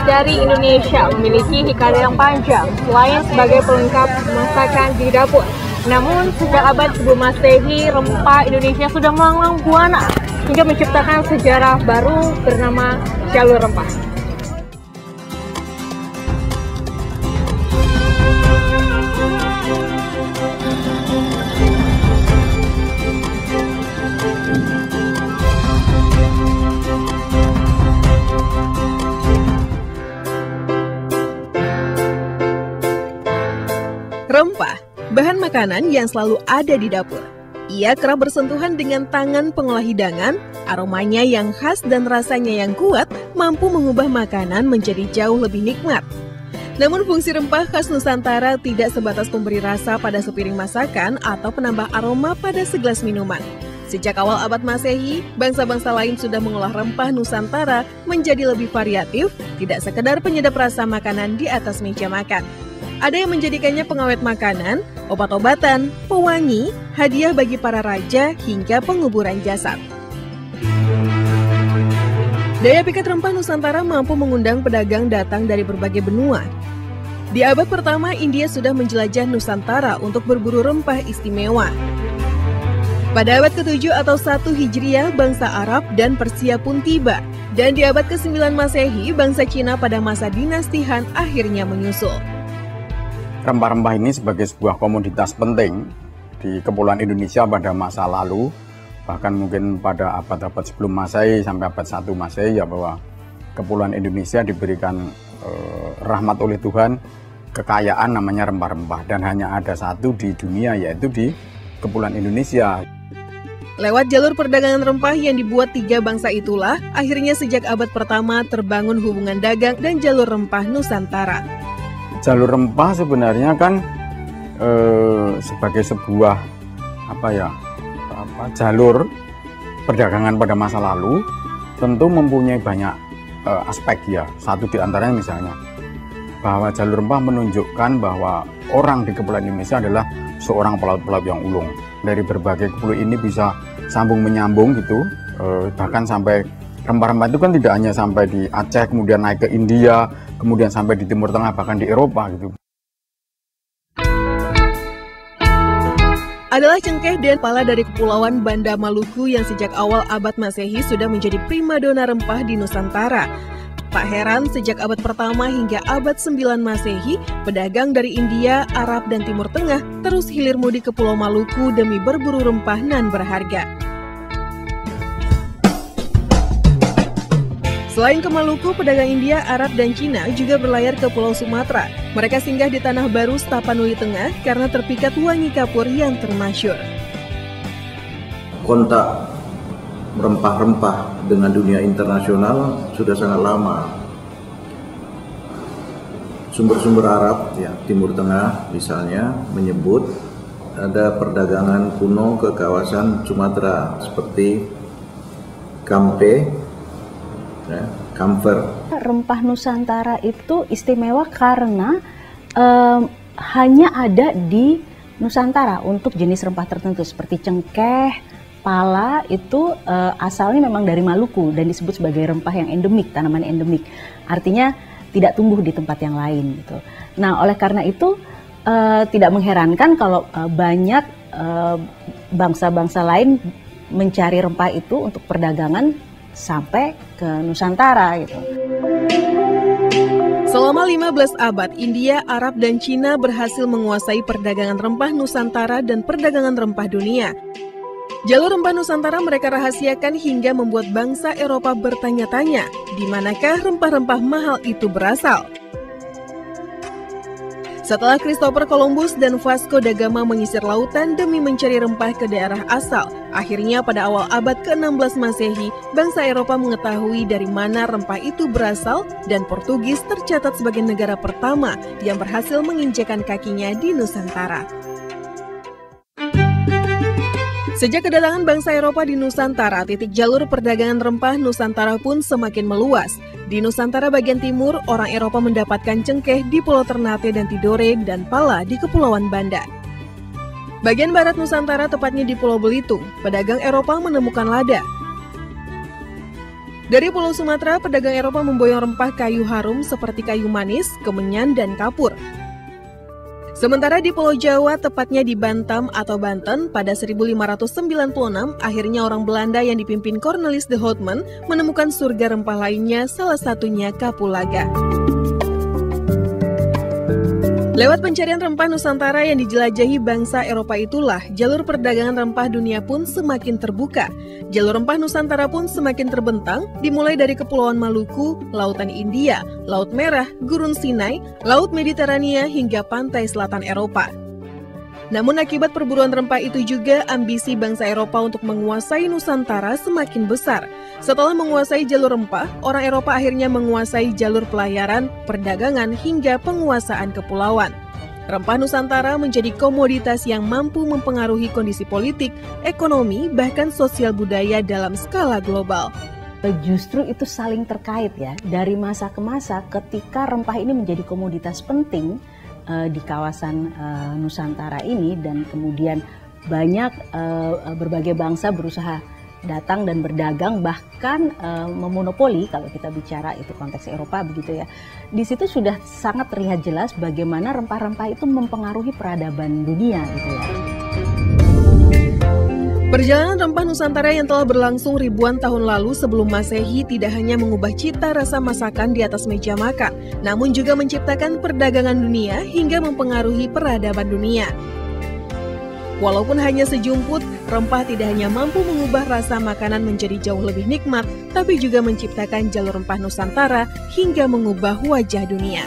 Dari Indonesia memiliki hikayat yang panjang selain sebagai pelengkap masakan di dapur. Namun sejak abad sebelum Masehi, rempah Indonesia sudah melanglang buana hingga menciptakan sejarah baru bernama jalur rempah. Rempah, bahan makanan yang selalu ada di dapur. Ia kerap bersentuhan dengan tangan pengolah hidangan, aromanya yang khas dan rasanya yang kuat mampu mengubah makanan menjadi jauh lebih nikmat. Namun fungsi rempah khas Nusantara tidak sebatas memberi rasa pada sepiring masakan atau penambah aroma pada segelas minuman. Sejak awal abad Masehi, bangsa-bangsa lain sudah mengolah rempah Nusantara menjadi lebih variatif, tidak sekedar penyedap rasa makanan di atas meja makan. Ada yang menjadikannya pengawet makanan, obat-obatan, pewangi, hadiah bagi para raja, hingga penguburan jasad. Daya pikat rempah Nusantara mampu mengundang pedagang datang dari berbagai benua. Di abad pertama, India sudah menjelajah Nusantara untuk berburu rempah istimewa. Pada abad ke-7 atau 1 Hijriah, bangsa Arab dan Persia pun tiba. Dan di abad ke-9 Masehi, bangsa Cina pada masa dinasti Han akhirnya menyusul. Rempah-rempah ini sebagai sebuah komoditas penting di Kepulauan Indonesia pada masa lalu, bahkan mungkin pada abad-abad sebelum Masehi sampai abad 1 Masehi, ya, bahwa Kepulauan Indonesia diberikan rahmat oleh Tuhan, kekayaan namanya rempah-rempah, dan hanya ada satu di dunia, yaitu di Kepulauan Indonesia. Lewat jalur perdagangan rempah yang dibuat 3 bangsa itulah, akhirnya sejak abad pertama terbangun hubungan dagang dan jalur rempah Nusantara. Jalur rempah sebenarnya kan sebagai sebuah jalur perdagangan pada masa lalu tentu mempunyai banyak aspek, ya. Satu di antaranya misalnya bahwa jalur rempah menunjukkan bahwa orang di Kepulauan Indonesia adalah seorang pelaut-pelaut yang ulung. Dari berbagai kepulauan ini bisa sambung menyambung gitu, bahkan sampai rempah-rempah itu kan tidak hanya sampai di Aceh, kemudian naik ke India, kemudian sampai di Timur Tengah, bahkan di Eropa gitu. Adalah cengkeh dan pala dari Kepulauan Banda Maluku yang sejak awal abad Masehi sudah menjadi primadona rempah di Nusantara. Tak heran sejak abad pertama hingga abad 9 Masehi, pedagang dari India, Arab, dan Timur Tengah terus hilir mudik ke Pulau Maluku demi berburu rempah nan berharga. Selain ke Maluku, pedagang India, Arab, dan Cina juga berlayar ke Pulau Sumatera. Mereka singgah di Tanah Baru, Tapanuli Tengah karena terpikat wangi kapur yang termasyur. Kontak rempah-rempah dengan dunia internasional sudah sangat lama. Sumber-sumber Arab, ya, Timur Tengah misalnya, menyebut ada perdagangan kuno ke kawasan Sumatera seperti Kampe, ya, kamfer. Rempah Nusantara itu istimewa karena hanya ada di Nusantara untuk jenis rempah tertentu seperti cengkeh, pala itu asalnya memang dari Maluku dan disebut sebagai rempah yang endemik, tanaman endemik. Artinya tidak tumbuh di tempat yang lain gitu. Nah, oleh karena itu tidak mengherankan kalau banyak bangsa-bangsa lain mencari rempah itu untuk perdagangan sampai ke Nusantara gitu. Selama 15 abad, India, Arab, dan Cina berhasil menguasai perdagangan rempah Nusantara dan perdagangan rempah dunia. Jalur rempah Nusantara mereka rahasiakan hingga membuat bangsa Eropa bertanya-tanya, di manakah rempah-rempah mahal itu berasal? Setelah Christopher Columbus dan Vasco da Gama menyisir lautan demi mencari rempah ke daerah asal, akhirnya pada awal abad ke-16 Masehi, bangsa Eropa mengetahui dari mana rempah itu berasal dan Portugis tercatat sebagai negara pertama yang berhasil menginjakan kakinya di Nusantara. Sejak kedatangan bangsa Eropa di Nusantara, titik jalur perdagangan rempah Nusantara pun semakin meluas. Di Nusantara bagian timur, orang Eropa mendapatkan cengkeh di Pulau Ternate dan Tidore dan pala di Kepulauan Banda. Bagian barat Nusantara, tepatnya di Pulau Belitung, pedagang Eropa menemukan lada. Dari Pulau Sumatera, pedagang Eropa memboyong rempah kayu harum seperti kayu manis, kemenyan, dan kapur. Sementara di Pulau Jawa, tepatnya di Bantam atau Banten, pada 1596, akhirnya orang Belanda yang dipimpin Cornelis de Houtman menemukan surga rempah lainnya, salah satunya Kapulaga. Lewat pencarian rempah Nusantara yang dijelajahi bangsa Eropa itulah, jalur perdagangan rempah dunia pun semakin terbuka. Jalur rempah Nusantara pun semakin terbentang, dimulai dari Kepulauan Maluku, Lautan India, Laut Merah, Gurun Sinai, Laut Mediterania hingga pantai selatan Eropa. Namun akibat perburuan rempah itu juga ambisi bangsa Eropa untuk menguasai Nusantara semakin besar. Setelah menguasai jalur rempah, orang Eropa akhirnya menguasai jalur pelayaran, perdagangan, hingga penguasaan kepulauan. Rempah Nusantara menjadi komoditas yang mampu mempengaruhi kondisi politik, ekonomi, bahkan sosial budaya dalam skala global. Justru itu saling terkait ya, dari masa ke masa ketika rempah ini menjadi komoditas penting di kawasan Nusantara ini, dan kemudian banyak berbagai bangsa berusaha datang dan berdagang, bahkan memonopoli kalau kita bicara itu konteks Eropa begitu ya. Di situ sudah sangat terlihat jelas bagaimana rempah-rempah itu mempengaruhi peradaban dunia gitu ya. Perjalanan rempah Nusantara yang telah berlangsung ribuan tahun lalu sebelum Masehi tidak hanya mengubah cita rasa masakan di atas meja makan, namun juga menciptakan perdagangan dunia hingga mempengaruhi peradaban dunia. Walaupun hanya sejumput, rempah tidak hanya mampu mengubah rasa makanan menjadi jauh lebih nikmat, tapi juga menciptakan jalur rempah Nusantara hingga mengubah wajah dunia.